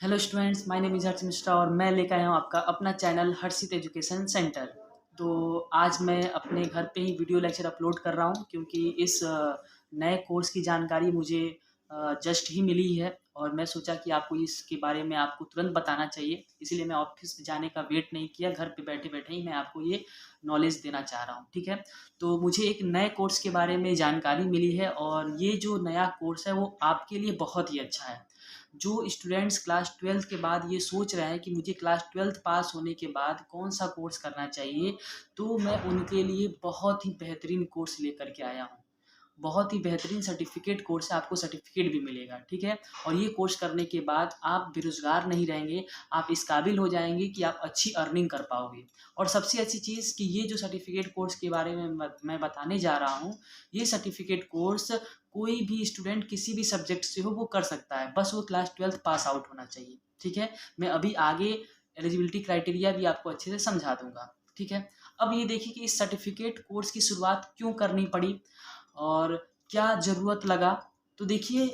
Hello students, my name is Harsh Mishra और मैं लेकर आया हूँ आपका अपना चैनल हर्षित एजुकेशन सेंटर। तो आज मैं अपने घर पे ही वीडियो लेक्चर अपलोड कर रहा हूँ क्योंकि इस नए कोर्स की जानकारी मुझे जस्ट ही मिली है और मैं सोचा कि आपको इसके बारे में आपको तुरंत बताना चाहिए। इसीलिए मैं ऑफिस जाने का वेट नहीं किया, घर पे बैठे-बैठे ही मैं आपको ये नॉलेज देना चाह रहा हूँ, ठीक है? तो मुझे एक नए कोर्स के बारे में जानकारी मिली है और ये जो नया कोर्स है वो आपके लिए बहुत ही अच्छा है। जो स्टूडेंट्स क्लास 12th के बाद ये सोच रहे हैं कि मुझे क्लास 12th पास होने के बाद कौन-सा कोर्स करना चाहिए, तो मैं उनके लिए बहुत ही बेहतरीन कोर्स लेकर के आया हूँ। बहुत ही बेहतरीन सर्टिफ़िकेट कोर्स है, आपको सर्टिफ़िकेट भी मिलेगा, ठीक है? और ये कोर्स करने के बाद आप बेरोज़गार नहीं रहेंगे, आप इस काबिल हो जाएँगे कि आप अच्छी अर्निंग कर पाओगे। और सबसे अच्छी चीज़ कि ये जो सर्टिफ़िकेट कोर्स के बारे में मैं बताने जा रहा हूँ, ये सर्टिफ़िकेट कोर्स कोई भी स्टूडेंट किसी भी सब्जेक्ट से हो वो कर सकता है, बस वो क्लास 12th पास आउट होना चाहिए, ठीक है? मैं अभी आगे एलिजिबिलिटी क्राइटेरिया भी आपको अच्छे से समझा दूँगा, ठीक है? अब ये देखिए कि इस सर्टिफ़िकेट कोर्स की शुरुआत क्यों करनी पड़ी और क्या ज़रूरत लगा? तो देखिए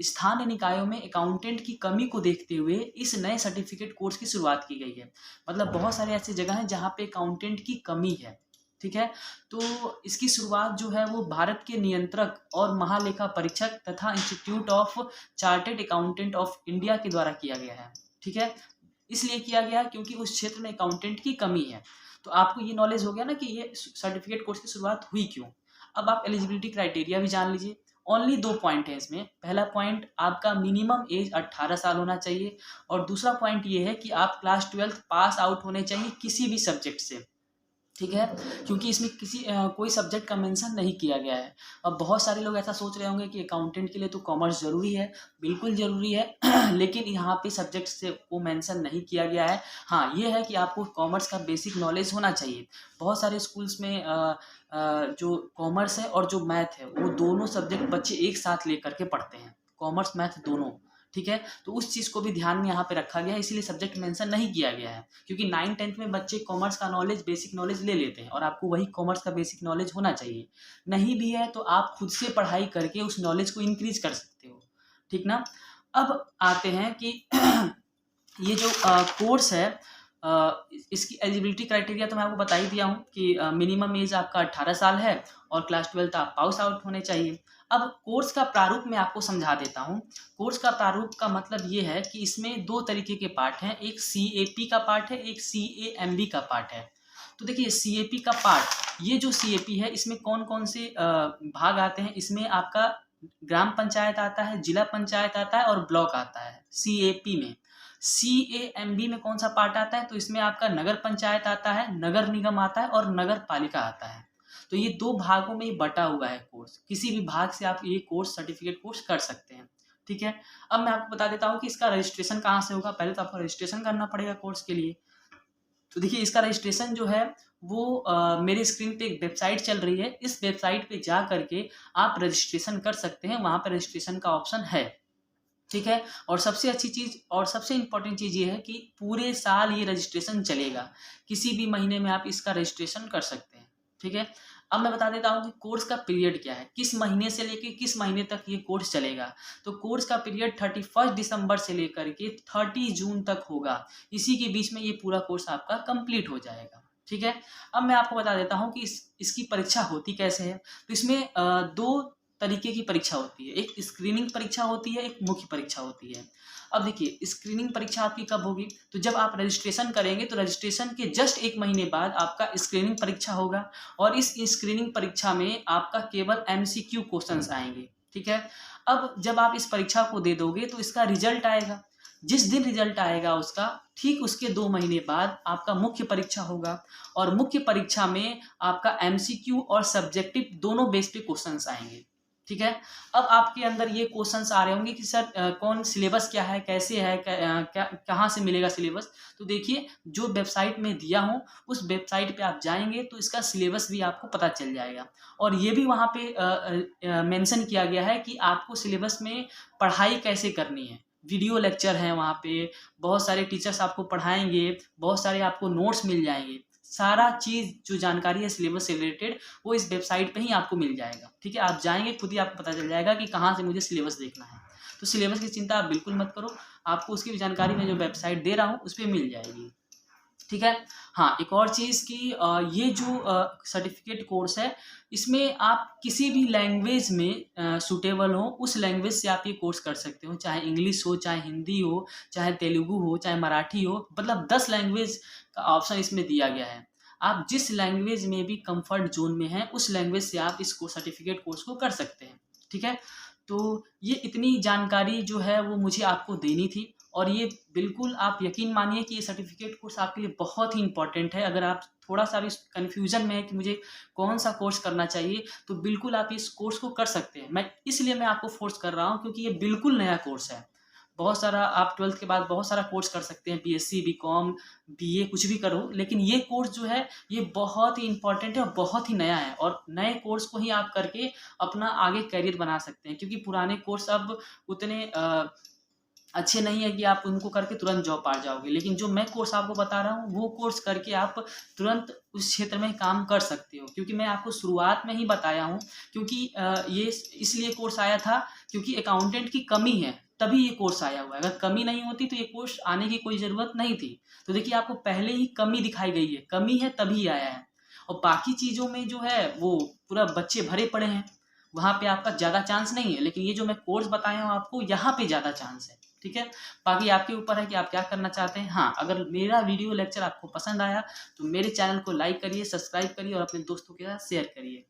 स्थानीय निकायों में अकाउंटेंट की कमी को देखते हुए इस नए सर्टिफ़िकेट कोर्स की शुरुआत की गई है। मतलब बहुत सारे ऐसी जगह हैं जहाँ पे अकाउंटेंट की कमी है, ठीक है? तो इसकी शुरुआत जो है वो भारत के नियंत्रक और महालेखा परीक्षक तथा institute of chartered accountant of India के द्वारा किया गया है, ठीक है? इसलिए किया गया क्योंकि उस क्षेत्र में अकाउंटेंट की कमी है। तो आपको ये नॉलेज हो गया ना कि ये सर्टिफ़िकेट कोर्स की शुरुआत हुई क्यों? अब आप एलिजिबिलिटी क्राइटेरिया भी जान लीजिए। ओनली 2 पॉइंट हैं इसमें। पहला पॉइंट आपका मिनिमम एज 18 साल होना चाहिए और दूसरा पॉइंट ये है कि आप क्लास 12th पास आउट होने चाहिए किसी भी सब्जेक्ट से। ठीक है? क्योंकि इसमें कोई सब्जेक्ट का मेंशन नहीं किया गया है। अब बहुत सारे लोग ऐसा सोच रहे होंगे कि अकाउंटेंट के लिए तो कॉमर्स ज़रूरी है, बिल्कुल ज़रूरी है लेकिन यहाँ पे सब्जेक्ट से वो मेंशन नहीं किया गया है। हाँ, ये है कि आपको कॉमर्स का बेसिक नॉलेज होना चाहिए। बहुत सारे स्कूल्स में जो कॉमर्स है और जो मैथ है, वो दोनों सब्जेक्ट बच्चे एक साथ लेकर के पढ़ते हैं, कॉमर्स, मैथ दोनों। ठीक है? तो उस चीज़ को भी ध्यान में यहाँ पे रखा गया है, इसीलिए सब्जेक्ट मेंशन नहीं किया गया है। क्योंकि 9th-10th में बच्चे कॉमर्स का नॉलेज बेसिक नॉलेज ले लेते हैं और आपको वही कॉमर्स का बेसिक नॉलेज होना चाहिए। नहीं भी है तो आप खुद से पढ़ाई करके उस नॉलेज को इंक्रीज कर सकते हो, ठीक ना? अब आते हैं कि ये जो कोर्स है इसकी एलिजिबिलिटी क्राइटेरिया तो मैं आपको बता ही दिया हूँ कि मिनिमम एज आपका 18 साल है और क्लास 12th आप पास आउट होने चाहिए। अब कोर्स का प्रारूप मैं आपको समझा देता हूँ। कोर्स का प्रारूप का मतलब ये है कि इसमें 2 तरीके के पार्ट हैं, एक सीएपी का पार्ट है, एक सीएएमबी का पार्ट है। तो देखिए सीएपी का पार्ट, ये जो सीएपी है इसमें कौन-कौन से भाग आते हैं, इसमें आपका ग्राम पंचायत आता है, जिला पंचायत आता है और ब्लॉक आता है सीएपी में। सीएएमबी में कौन सा पार्ट आता है, तो इसमें आपका नगर पंचायत आता है, नगर निगम आता है और नगर पालिका आता है। तो ये 2 भागों में ये बटा हुआ है कोर्स। किसी भी भाग से आप ये कोर्स सर्टिफिकेट कोर्स कर सकते हैं, ठीक है? अब मैं आपको बता देता हूँ कि इसका रजिस्ट्रेशन कहाँ से होगा। पहले तो आपको रजिस्ट्रेशन करना पड़ेगा कोर्स के लिए। तो देखिए इसका रजिस्ट्रेशन जो है वो मेरी स्क्रीन पे एक वेबसाइट चल रही है। इस वेबसाइट पे जा करके आप रजिस्ट्रेशन कर सकते हैं, वहाँ पे रजिस्ट्रेशन का ऑप्शन है। ठीक है? और सबसे अच्छी चीज़ और सबसे इम्पोर्टेंट चीज़ ये है कि पूरे साल ये रजिस्ट्रेशन चलेगा। किसी भी महीने में आप इसका रजिस्ट्रेशन कर सकते हैं। ठीक है? अब मैं बता देता हूँ कि कोर्स का पीरियड क्या है, किस महीने से लेके किस महीने तक ये कोर्स चलेगा। तो कोर्स का पीरियड 31 दिसंबर से लेकर के 30 जून तक होगा। इसी के बीच में ये पूरा कोर्स आपका कंप्लीट हो जाएगा। ठीक है? अब मैं आपको बता देता हूँ कि इसकी परीक्षा होती कैसे है। तो इसमें 2 तरीके की परीक्षा होती है। एक स्क्रीनिंग परीक्षा होती है, एक मुख्य परीक्षा होती है। अब देखिए स्क्रीनिंग परीक्षा आपकी कब होगी? तो जब आप रजिस्ट्रेशन करेंगे तो रजिस्ट्रेशन के जस्ट 1 महीने बाद आपका स्क्रीनिंग परीक्षा होगा और इस स्क्रीनिंग परीक्षा में आपका केवल एमसीक्यू क्वेश्चंस आएँगे, ठीक है? अब जब आप इस परीक्षा को दे दोगे तो इसका रिजल्ट आएगा। जिस दिन रिजल्ट आएगा उसका, ठीक उसके 2 महीने बाद आपका मुख्य परीक्षा होगा और मुख्य परीक्षा में आपका एमसीक्यू और सब्जेक्टिव दोनों बेस पे क्वेश्चंस आएँगे। ठीक है? अब आपके अंदर ये क्वेश्चंस आ रहे होंगे कि सर कौन सिलेबस क्या है? कैसे है? क्या कहाँ से मिलेगा सिलेबस? तो देखिए जो वेबसाइट में दिया हूँ, उस वेबसाइट पे आप जाएँगे तो इसका सिलेबस भी आपको पता चल जाएगा। और ये भी वहाँ पे मेंशन किया गया है कि आपको सिलेबस में पढ़ाई कैसे करनी है। वीडियो लेक्चर हैं वहाँ पे, बहुत सारे टीचर्स आपको पढ़ाएँगे, बहुत सारे आपको नोट्स मिल जाएँगे। सारा चीज़ जो जानकारी है सिलेबस से रिलेटेड वो इस वेबसाइट पे ही आपको मिल जाएगा, ठीक है? आप जाएँगे खुद ही आपको पता चल जाएगा कि कहाँ से मुझे सिलेबस देखना है। तो सिलेबस की चिंता आप बिल्कुल मत करो, आपको उसकी भी जानकारी मैं जो वेबसाइट दे रहा हूँ उस पे मिल जाएगी। ठीक है। हाँ, एक और चीज़ कि ये जो सर्टिफिकेट कोर्स है, इसमें आप किसी भी लैंग्वेज में सूटेबल हो, उस लैंग्वेज से आप ये कोर्स कर सकते हो। चाहे इंग्लिश हो, चाहे हिंदी हो, चाहे तेलुगु हो, चाहे मराठी हो, मतलब 10 लैंग्वेज का ऑप्शन इसमें दिया गया है। आप जिस लैंग्वेज में भी कम्फर्ट ज़ोन में हैं, उस लैंग्वेज से आप इस सर्टिफिकेट कोर्स को कर सकते हैं। ठीक है? तो ये इतनी जानकारी जो है वो मुझे आपको देनी थी, और ये बिल्कुल आप यकीन मानिए कि ये सर्टिफिकेट कोर्स आपके लिए बहुत ही इम्पोर्टेंट है। अगर आप थोड़ा-सा भी कन्फ्यूज़न में हैं कि मुझे कौन-सा कोर्स करना चाहिए, तो बिल्कुल आप इस कोर्स को कर सकते हैं। मैं आपको फ़ोर्स कर रहा हूँ क्योंकि ये बिल्कुल नया कोर्स है। बहुत सारा आप 12th के बाद बहुत सारा कोर्स कर सकते हैं, बीएससी, बीकॉम, बीए कुछ भी करो, लेकिन ये कोर्स जो है, ये बहुत ही इम्पोर्टेंट है और बहुत ही नया है, और नए कोर्स को ही आप करके अपना आगे करियर बना सकते हैं, क्योंकि पुराने कोर्स अब उतने अच्छे नहीं है कि आप उनको करके तुरंत जॉब पा जाओगे। लेकिन जो मैं कोर्स आपको बता रहा हूँ, वो कोर्स करके आप तुरंत उस क्षेत्र में काम कर सकते हो। क्योंकि मैं आपको शुरुआत में ही बताया हूँ, क्योंकि ये इसलिए कोर्स आया था क्योंकि अकाउंटेंट की कमी है, तभी ये कोर्स आया हुआ है। अगर कमी नहीं होती तो ये कोर्स आने की कोई ज़रूरत नहीं थी। तो देखिए, आपको पहले ही कमी दिखाई गई है, कमी है तभी आया है। और बाकी चीज़ों में जो है वो पूरा बच्चे भरे पड़े हैं, वहाँ पे आपका ज़्यादा चांस नहीं है। लेकिन ये जो मैं कोर्स बताया हूँ आपको, यहाँ पे ज़्यादा चांस है। ठीक है? बाकी आपके ऊपर है कि आप क्या करना चाहते हैं। हाँ, अगर मेरा वीडियो लेक्चर आपको पसंद आया, तो मेरे चैनल को लाइक करिए, सब्सक्राइब करिए और अपने दोस्तों के साथ शेयर करिए।